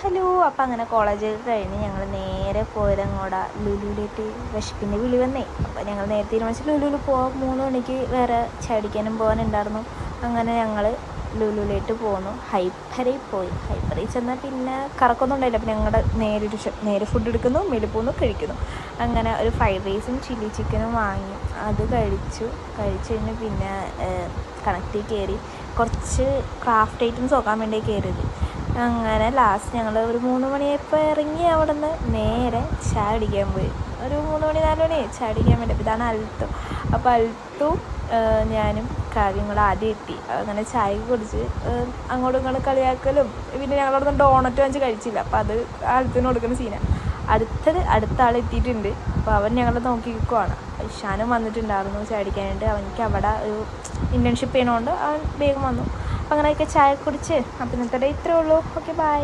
Hello. അപ്പം അങ്ങനെ കോളേജൊക്കെ കഴിഞ്ഞ് ഞങ്ങൾ നേരെ പോയതങ്ങോട്ടാ ലുലുവിലേക്ക്. വിശപ്പിൻ്റെ വിളി വന്നേ. അപ്പോൾ ഞങ്ങൾ നേരത്തെ തീരുമാനിച്ച് ലുലുവിൽ പോകാം. 3 മണിക്ക് വേറെ ചാടിക്കാനും പോകാനുണ്ടായിരുന്നു. അങ്ങനെ ഞങ്ങൾ ലുലുവിലേക്ക് പോന്നു. ഹൈപ്പറിൽ പോയി. ഹൈപ്പറിൽ ചെന്നാൽ പിന്നെ കറക്കൊന്നും ഉണ്ടായില്ല. അപ്പം ഞങ്ങളുടെ നേരെ ഫുഡ് എടുക്കുന്നു, മേളിൽ പോകുന്നു, കഴിക്കുന്നു. അങ്ങനെ ഒരു ഫ്രൈഡ് റൈസും ചില്ലി ചിക്കനും വാങ്ങി. അത് കഴിച്ചു കഴിഞ്ഞ് പിന്നെ കണക്റ്റിൽ കയറി കുറച്ച് ക്രാഫ്റ്റ് ഐറ്റംസ് നോക്കാൻ വേണ്ടി കയറിയത്. അങ്ങനെ ലാസ്റ്റ് ഞങ്ങൾ ഒരു 3 മണിയായപ്പോൾ ഇറങ്ങി. അവിടെ നിന്ന് നേരെ ചായ കുടിക്കാൻ പോയി. ഒരു 3 മണി 4 മണി ചായ കുടിക്കാൻ വേണ്ടി. ഇതാണ് അൽത്തു. അപ്പോൾ അൽത്തു ഞാനും കാവ്യം കൂടെ ആദ്യം എത്തി. അങ്ങനെ ചായ കുടിച്ച് അങ്ങോട്ടും ഇങ്ങോട്ടും കളിയാക്കലും. പിന്നെ ഞങ്ങളവിടെ നിന്ന് ഡോണറ്റ് വാങ്ങിച്ച് കഴിച്ചില്ല. അപ്പോൾ അത് അൽത്തുവിന് കൊടുക്കുന്ന സീനാണ്. അടുത്ത ആൾ എത്തിയിട്ടുണ്ട്. അപ്പോൾ അവൻ ഞങ്ങളെ നോക്കി നിൽക്കുവാണ്. ഇഷാനും വന്നിട്ടുണ്ടായിരുന്നു ചാടിക്കാനായിട്ട്. അവനിക്ക് അവിടെ ഒരു ഇൻറ്റേൺഷിപ്പ് ചെയ്യണതുകൊണ്ട് അവൻ വേഗം വന്നു. അങ്ങനെയൊക്കെ ചായ കുടിച്ച് അപ്പം ഇന്നത്തെ ഡേ ഇത്രയേ ഉള്ളൂ. Okay, by.